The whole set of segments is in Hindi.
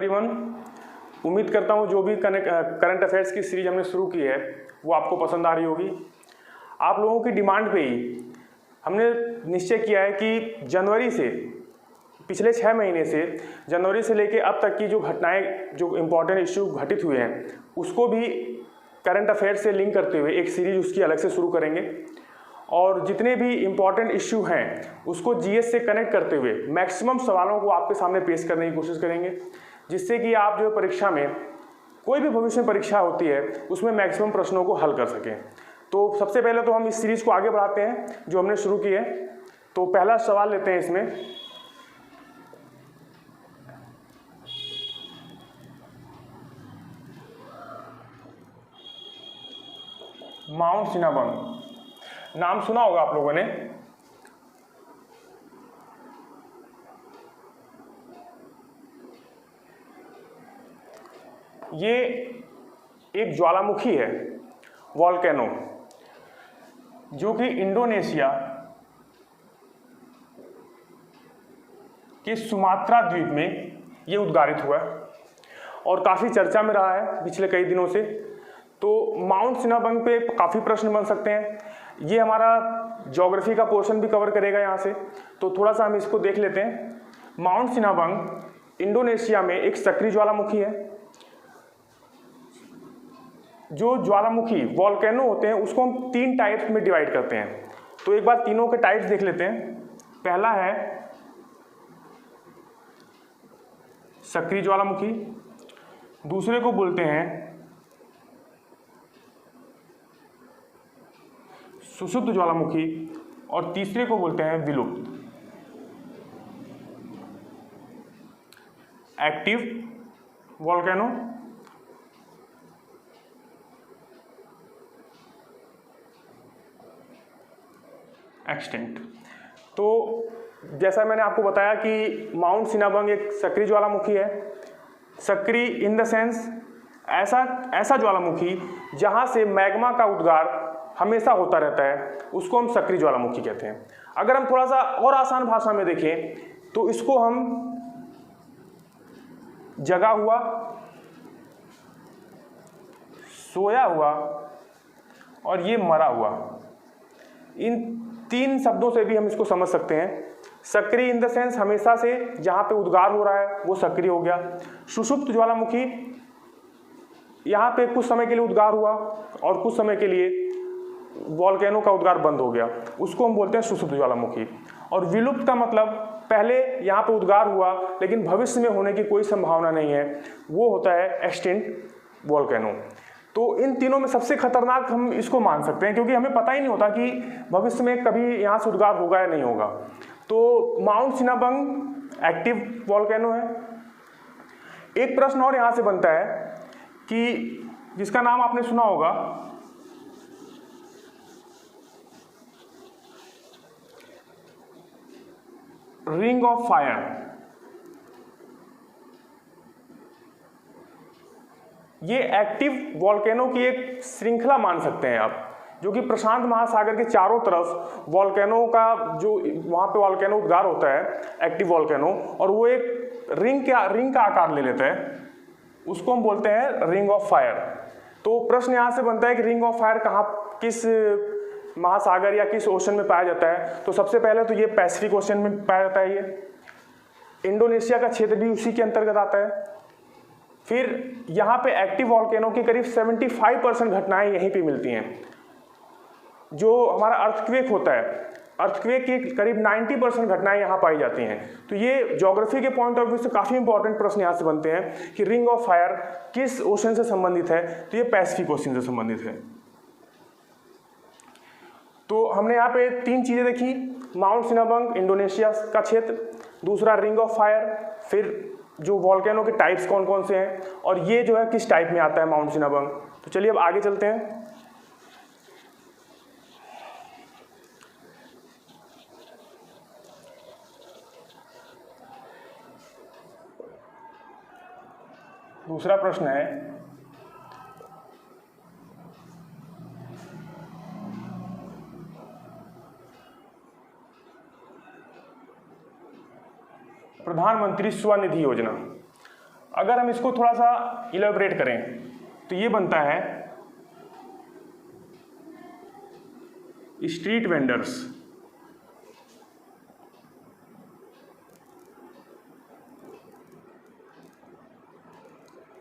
एवरीवन, उम्मीद करता हूँ जो भी करंट अफेयर्स की सीरीज हमने शुरू की है वो आपको पसंद आ रही होगी। आप लोगों की डिमांड पे ही हमने निश्चय किया है कि जनवरी से पिछले 6 महीने से जनवरी से लेके अब तक की जो घटनाएं, जो इम्पोर्टेंट इश्यू घटित हुए हैं उसको भी करंट अफेयर्स से लिंक करते हुए एक सीरीज उसकी अलग से शुरू करेंगे। और जितने भी इम्पॉर्टेंट इश्यू हैं उसको जीएस से कनेक्ट करते हुए मैक्सिमम सवालों को आपके सामने पेश करने की कोशिश करेंगे, जिससे कि आप जो परीक्षा में कोई भी भविष्य में परीक्षा होती है उसमें मैक्सिमम प्रश्नों को हल कर सकें। तो सबसे पहले तो हम इस सीरीज़ को आगे बढ़ाते हैं जो हमने शुरू की है। तो पहला सवाल लेते हैं इसमें। माउंट सिनाबंग नाम सुना होगा आप लोगों ने। ये एक ज्वालामुखी है, वॉल्केनो, जो कि इंडोनेशिया के सुमात्रा द्वीप में ये उद्गारित हुआ है और काफ़ी चर्चा में रहा है पिछले कई दिनों से। तो माउंट सिनाबंग पे काफ़ी प्रश्न बन सकते हैं। ये हमारा ज्योग्राफी का पोर्शन भी कवर करेगा यहाँ से, तो थोड़ा सा हम इसको देख लेते हैं। माउंट सिनाबंग इंडोनेशिया में एक सक्रिय ज्वालामुखी है। जो ज्वालामुखी वॉल्केनो होते हैं उसको हम 3 टाइप्स में डिवाइड करते हैं। तो एक बार तीनों के टाइप्स देख लेते हैं। पहला है सक्रिय ज्वालामुखी, दूसरे को बोलते हैं सुषुप्त ज्वालामुखी और तीसरे को बोलते हैं विलुप्त, एक्टिव वॉल्केनो, एक्सटिंक्ट। तो जैसा मैंने आपको बताया कि माउंट सिनाबंग एक सक्रिय ज्वालामुखी है। सक्रिय इन द सेंस ऐसा ज्वालामुखी जहां से मैग्मा का उद्गार हमेशा होता रहता है, उसको हम सक्रिय ज्वालामुखी कहते हैं। अगर हम थोड़ा सा और आसान भाषा में देखें तो इसको हम जगा हुआ, सोया हुआ और ये मरा हुआ, इन 3 शब्दों से भी हम इसको समझ सकते हैं। सक्रिय इन द सेंस हमेशा से जहां पे उद्गार हो रहा है वो सक्रिय हो गया। सुषुप्त ज्वालामुखी, यहाँ पे कुछ समय के लिए उद्गार हुआ और कुछ समय के लिए वॉल्केनो का उद्गार बंद हो गया, उसको हम बोलते हैं सुषुप्त ज्वालामुखी। और विलुप्त का मतलब पहले यहाँ पे उद्गार हुआ लेकिन भविष्य में होने की कोई संभावना नहीं है, वो होता है एक्सटिंक्ट वॉल्केनो। तो इन तीनों में सबसे खतरनाक हम इसको मान सकते हैं, क्योंकि हमें पता ही नहीं होता कि भविष्य में कभी यहाँ से उद्गार होगा या नहीं होगा। तो माउंट सिनाबंग एक्टिव वॉल्केनो है। एक प्रश्न और यहाँ से बनता है कि जिसका नाम आपने सुना होगा, रिंग ऑफ फायर। ये एक्टिव वॉल्केनो की एक श्रृंखला मान सकते हैं आप, जो कि प्रशांत महासागर के चारों तरफ वॉल्केनो का जो वहाँ पे वॉल्केनो उद्गार होता है, एक्टिव वॉल्केनो, और वो एक रिंग का आकार ले लेता है, उसको हम बोलते हैं रिंग ऑफ फायर। तो प्रश्न यहाँ से बनता है कि रिंग ऑफ फायर कहाँ, किस महासागर या किस ओशन में पाया जाता है। तो सबसे पहले तो ये पैसिफिक ओशन में पाया जाता है। ये इंडोनेशिया का क्षेत्र भी उसी के अंतर्गत आता है। फिर यहाँ पे एक्टिव वॉल्केनो की करीब 75% घटनाएं यहीं पे मिलती हैं। जो हमारा अर्थक्वेक होता है, अर्थक्वेक की करीब 90% घटनाएं यहाँ पाई जाती हैं। तो ये ज्योग्राफी के पॉइंट ऑफ व्यू से काफ़ी इंपॉर्टेंट प्रश्न यहाँ से बनते हैं कि रिंग ऑफ फायर किस ओशन से संबंधित है, तो ये पैसिफिक ओशन से संबंधित है। तो हमने यहाँ पे 3 चीज़ें देखी, माउंट सिनाबंग इंडोनेशिया का क्षेत्र, दूसरा रिंग ऑफ फायर, फिर जो वॉल्केनो के टाइप्स कौन कौन से हैं, और ये जो है किस टाइप में आता है माउंट सिनाबंग। तो चलिए अब आगे चलते हैं। दूसरा प्रश्न है, प्रधानमंत्री स्वनिधि योजना। अगर हम इसको थोड़ा सा इलेबोरेट करें तो ये बनता है स्ट्रीट वेंडर्स,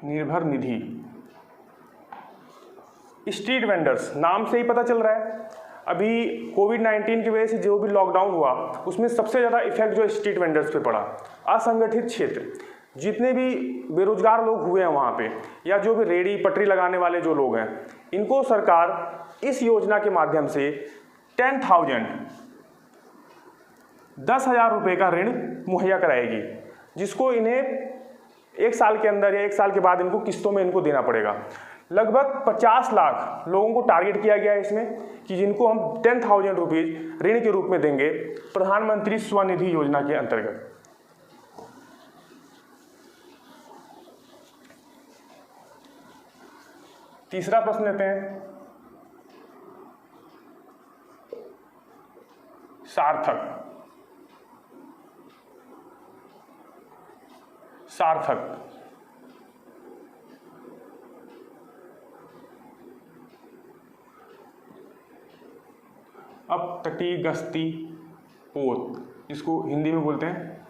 निर्भर निधि। स्ट्रीट वेंडर्स नाम से ही पता चल रहा है, अभी कोविड-19 की वजह से जो भी लॉकडाउन हुआ उसमें सबसे ज़्यादा इफेक्ट जो स्ट्रीट वेंडर्स पे पड़ा। असंगठित क्षेत्र, जितने भी बेरोजगार लोग हुए हैं वहाँ पे, या जो भी रेडी पटरी लगाने वाले जो लोग हैं, इनको सरकार इस योजना के माध्यम से 10,000 रुपये का ऋण मुहैया कराएगी, जिसको इन्हें 1 साल के अंदर या 1 साल के बाद इनको किस्तों में इनको देना पड़ेगा। लगभग 50 लाख लोगों को टारगेट किया गया है इसमें, कि जिनको हम 10,000 रुपीज ऋण के रूप में देंगे प्रधानमंत्री स्वनिधि योजना के अंतर्गत। तीसरा प्रश्न लेते हैं, सार्थक। सार्थक अब तटीय गश्ती पोत, इसको हिंदी में बोलते हैं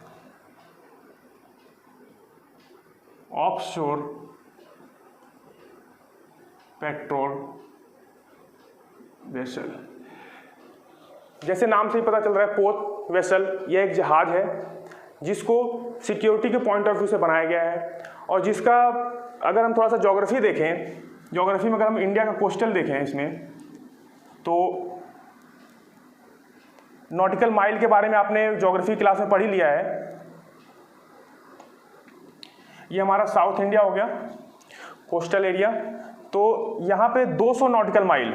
ऑफशोर पेट्रोल वेसल। जैसे नाम से ही पता चल रहा है, पोत वेसल, यह एक जहाज है जिसको सिक्योरिटी के पॉइंट ऑफ व्यू से बनाया गया है, और जिसका अगर हम थोड़ा सा ज्योग्राफी देखें, ज्योग्राफी में अगर हम इंडिया का कोस्टल देखें इसमें, तो नॉटिकल माइल के बारे में आपने ज्योग्राफी क्लास में पढ़ ही लिया है। ये हमारा साउथ इंडिया हो गया, कोस्टल एरिया। तो यहाँ पे 200 नॉटिकल माइल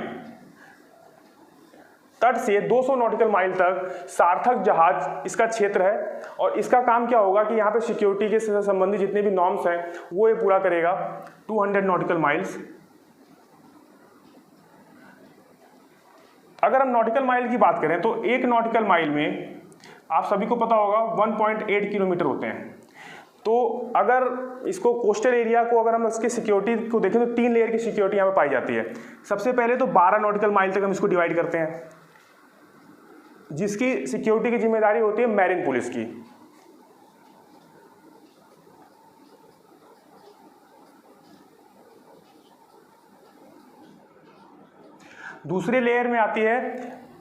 तट से 200 नॉटिकल माइल तक सार्थक जहाज इसका क्षेत्र है, और इसका काम क्या होगा कि यहाँ पे सिक्योरिटी के से संबंधित जितने भी नॉर्म्स हैं वो ये पूरा करेगा। 200 नॉटिकल माइल्स। अगर हम नॉटिकल माइल की बात करें तो एक नॉटिकल माइल में आप सभी को पता होगा 1.8 किलोमीटर होते हैं। तो अगर इसको कोस्टल एरिया को अगर हम इसके सिक्योरिटी को देखें तो 3 लेयर की सिक्योरिटी यहाँ पे पाई जाती है। सबसे पहले तो 12 नॉटिकल माइल तक हम इसको डिवाइड करते हैं, जिसकी सिक्योरिटी की जिम्मेदारी होती है मैरीन पुलिस की। दूसरे लेयर में आती है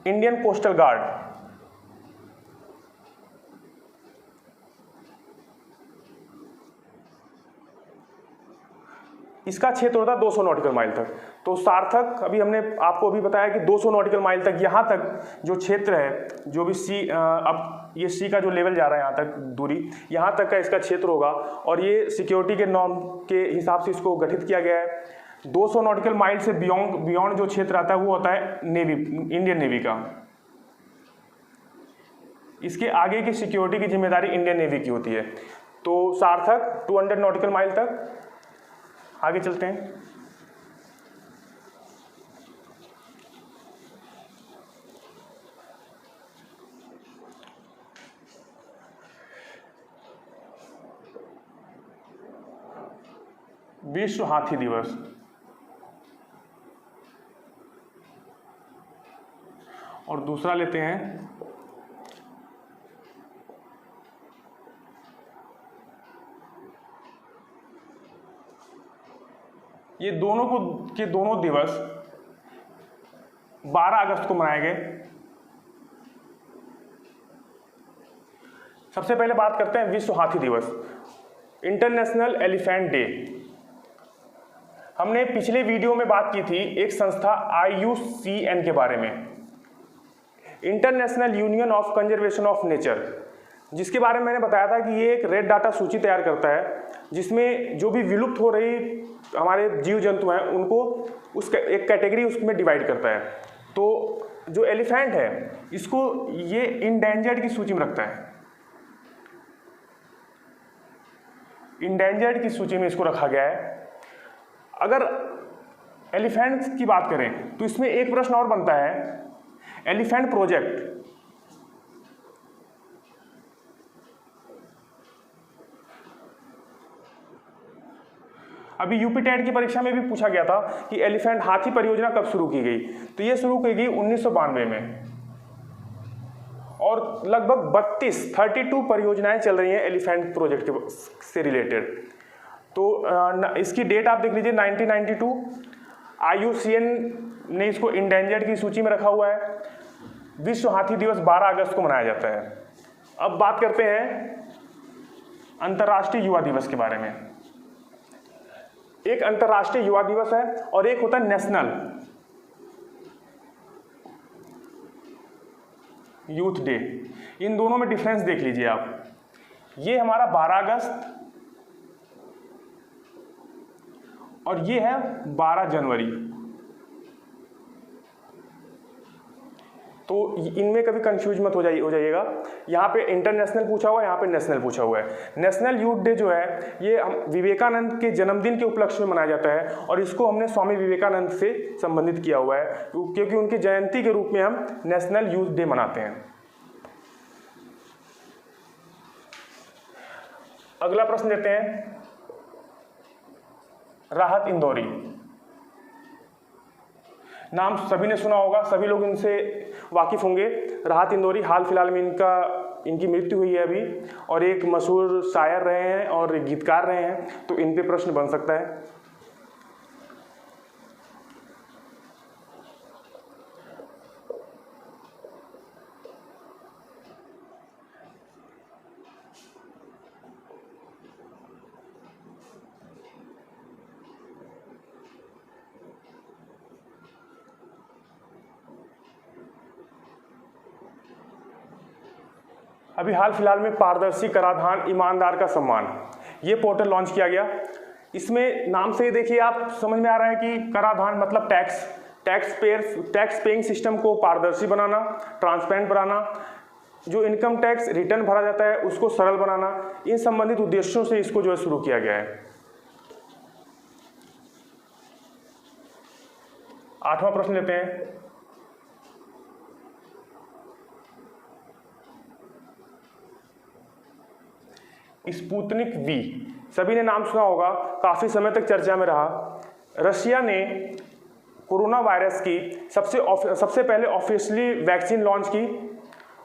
इंडियन कोस्टल गार्ड। इसका क्षेत्र होता है 200 नॉटिकल माइल तक। तो सार्थक अभी हमने आपको अभी बताया कि 200 नॉटिकल माइल तक, यहाँ तक जो क्षेत्र है, जो भी सी अब ये सी का जो लेवल जा रहा है यहाँ तक दूरी, यहाँ तक का इसका क्षेत्र होगा, और ये सिक्योरिटी के नॉर्म के हिसाब से इसको गठित किया गया है। 200 नॉटिकल माइल से बियॉन्ड जो क्षेत्र आता है वो होता है नेवी, इंडियन नेवी का। इसके आगे की सिक्योरिटी की जिम्मेदारी इंडियन नेवी की होती है। तो सार्थक 200 नॉटिकल माइल तक। आगे चलते हैं। विश्व हाथी दिवस। और दूसरा लेते हैं ये दोनों दिवस 12 अगस्त को मनाए गए। सबसे पहले बात करते हैं विश्व हाथी दिवस, इंटरनेशनल एलिफेंट डे। हमने पिछले वीडियो में बात की थी एक संस्था IUCN के बारे में, international union of conservation of nature, जिसके बारे में मैंने बताया था कि ये एक रेड डाटा सूची तैयार करता है, जिसमें जो भी विलुप्त हो रही हमारे जीव जंतु हैं उनको एक कैटेगरी उसमें डिवाइड करता है। तो जो एलिफेंट है इसको ये इंडेंजर्ड की सूची में रखता है, इंडेंजर्ड की सूची में इसको रखा गया है। अगर एलिफेंट की बात करें तो इसमें एक प्रश्न और बनता है, एलिफेंट प्रोजेक्ट अभी यूपी टेट की परीक्षा में भी पूछा गया था कि एलिफेंट हाथी परियोजना कब शुरू की गई, तो ये शुरू की गई 1992 में, और लगभग 32 परियोजनाएं चल रही हैं एलिफेंट प्रोजेक्ट से रिलेटेड। तो इसकी डेट आप देख लीजिए 1992, IUCN ने इसको इंडेंजर्ड की सूची में रखा हुआ है। विश्व हाथी दिवस 12 अगस्त को मनाया जाता है। अब बात करते हैं अंतर्राष्ट्रीय युवा दिवस के बारे में। एक अंतर्राष्ट्रीय युवा दिवस है और एक होता है नेशनल यूथ डे। इन दोनों में डिफरेंस देख लीजिए आप। ये हमारा 12 अगस्त और ये है 12 जनवरी। तो इनमें कभी कंफ्यूज मत हो जाइएगा। यहाँ पे इंटरनेशनल पूछा हुआ है, यहाँ पे नेशनल पूछा हुआ है। नेशनल यूथ डे जो है ये विवेकानंद के जन्मदिन के उपलक्ष्य में मनाया जाता है और इसको हमने स्वामी विवेकानंद से संबंधित किया हुआ है, क्योंकि उनकी जयंती के रूप में हम नेशनल यूथ डे मनाते हैं। अगला प्रश्न लेते हैं, राहत इंदौरी। नाम सभी ने सुना होगा, सभी लोग इनसे वाकिफ होंगे। राहत इंदौरी हाल फिलहाल में इनकी मृत्यु हुई है अभी, और एक मशहूर शायर रहे हैं और गीतकार रहे हैं, तो इन पे प्रश्न बन सकता है। अभी हाल फिलहाल में पारदर्शी कराधान ईमानदार का सम्मान, ये पोर्टल लॉन्च किया गया। इसमें नाम से ही देखिए आप समझ में आ रहा है कि कराधान मतलब टैक्स पेइंग सिस्टम को पारदर्शी बनाना, ट्रांसपेरेंट बनाना, जो इनकम टैक्स रिटर्न भरा जाता है उसको सरल बनाना, इन संबंधित उद्देश्यों से इसको जो है शुरू किया गया है। 8वां प्रश्न लेते हैं, स्पुतनिक वी। सभी ने नाम सुना होगा, काफी समय तक चर्चा में रहा। रशिया ने कोरोना वायरस की सबसे पहले ऑफिशियली वैक्सीन लॉन्च की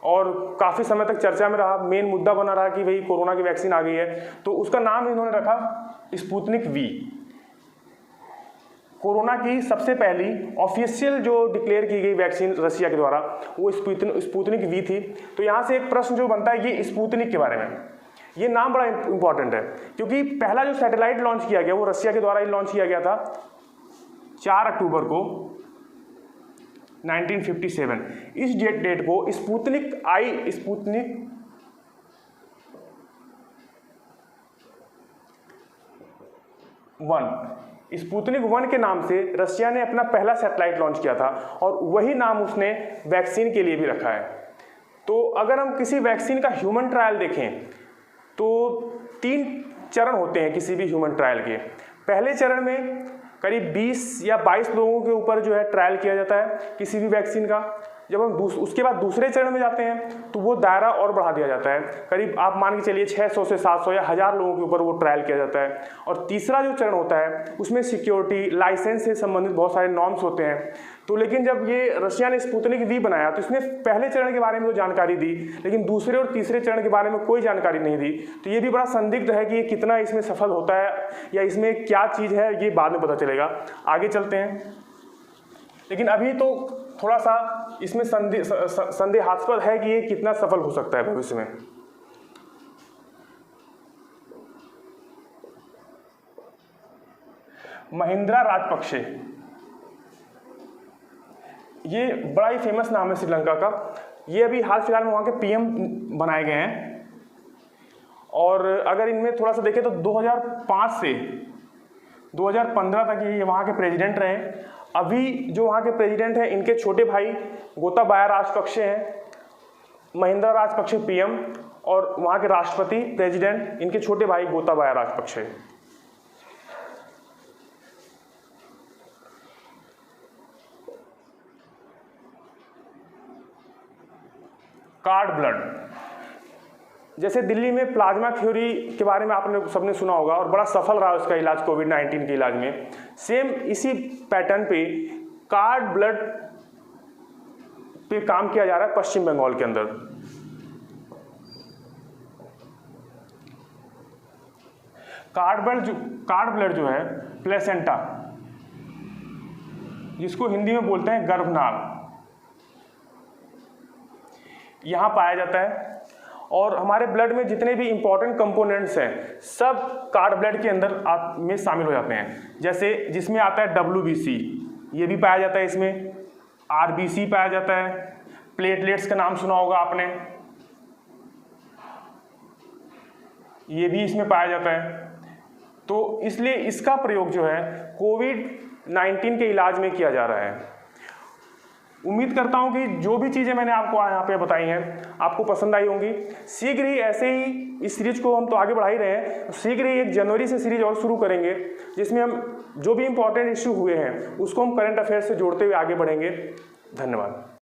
और काफी समय तक चर्चा में रहा। मेन मुद्दा बना रहा कि भाई कोरोना की वैक्सीन आ गई है, तो उसका नाम इन्होंने रखा स्पुतनिक वी। कोरोना की सबसे पहली ऑफिशियल जो डिक्लेयर की गई वैक्सीन रशिया के द्वारा वो स्पुतनिक वी थी। तो यहाँ से एक प्रश्न जो बनता है ये स्पुतनिक के बारे में, ये नाम बड़ा इंपॉर्टेंट है क्योंकि पहला जो सैटेलाइट लॉन्च किया गया वो रशिया के द्वारा ही लॉन्च किया गया था 4 अक्टूबर को 1957। इस डेट को स्पुतनिक 1 के नाम से रशिया ने अपना पहला सैटेलाइट लॉन्च किया था और वही नाम उसने वैक्सीन के लिए भी रखा है। तो अगर हम किसी वैक्सीन का ह्यूमन ट्रायल देखें तो 3 चरण होते हैं किसी भी ह्यूमन ट्रायल के। पहले चरण में करीब 20 या 22 लोगों के ऊपर जो है ट्रायल किया जाता है किसी भी वैक्सीन का। जब हम उसके बाद दूसरे चरण में जाते हैं तो वो दायरा और बढ़ा दिया जाता है, करीब आप मान के चलिए 600 से 700 या 1000 लोगों के ऊपर वो ट्रायल किया जाता है। और तीसरा जो चरण होता है उसमें सिक्योरिटी लाइसेंस से संबंधित बहुत सारे नॉर्म्स होते हैं। तो लेकिन जब ये रशिया ने स्पुतनिक वी बनाया तो इसने पहले चरण के बारे में तो जानकारी दी, लेकिन दूसरे और तीसरे चरण के बारे में कोई जानकारी नहीं दी। तो ये भी बड़ा संदिग्ध है कि ये कितना इसमें सफल होता है या इसमें क्या चीज़ है, ये बाद में पता चलेगा। आगे चलते हैं, लेकिन अभी तो थोड़ा सा इसमें संदेहास्पद है कि ये कितना सफल हो सकता है भविष्य में। महिंद्रा राजपक्षे, ये बड़ा ही फेमस नाम है श्रीलंका का। ये अभी हाल फिलहाल में वहाँ के पीएम बनाए गए हैं और अगर इनमें थोड़ा सा देखें तो 2005 से 2015 तक ये वहाँ के प्रेसिडेंट रहे। अभी जो वहाँ के प्रेसिडेंट हैं इनके छोटे भाई गोताबाया राजपक्षे हैं, महिंद्रा राजपक्षे पीएम, और वहाँ के राष्ट्रपति प्रेसिडेंट इनके छोटे भाई गोताबाया राजपक्षे। कार्ड ब्लड, जैसे दिल्ली में प्लाज्मा थ्योरी के बारे में आपने सबने सुना होगा और बड़ा सफल रहा उसका इलाज कोविड-19 के इलाज में। सेम इसी पैटर्न पे कार्ड ब्लड पे काम किया जा रहा है पश्चिम बंगाल के अंदर। कार्ड ब्लड जो है प्लेसेंटा, जिसको हिंदी में बोलते हैं गर्भनाल, यहां पाया जाता है। और हमारे ब्लड में जितने भी इंपॉर्टेंट कंपोनेंट्स हैं सब कार्ड ब्लड के अंदर में शामिल हो जाते हैं। जैसे जिसमें आता है WBC, ये भी पाया जाता है इसमें, RBC पाया जाता है, प्लेटलेट्स का नाम सुना होगा आपने, ये भी इसमें पाया जाता है। तो इसलिए इसका प्रयोग जो है कोविड-19 के इलाज में किया जा रहा है। उम्मीद करता हूं कि जो भी चीज़ें मैंने आपको यहाँ पे बताई हैं आपको पसंद आई होंगी। शीघ्र ही ऐसे ही इस सीरीज को हम तो आगे बढ़ा ही रहे हैं, शीघ्र ही 1 जनवरी से सीरीज और शुरू करेंगे जिसमें हम जो भी इंपॉर्टेंट इश्यू हुए हैं उसको हम करंट अफेयर्स से जोड़ते हुए आगे बढ़ेंगे। धन्यवाद।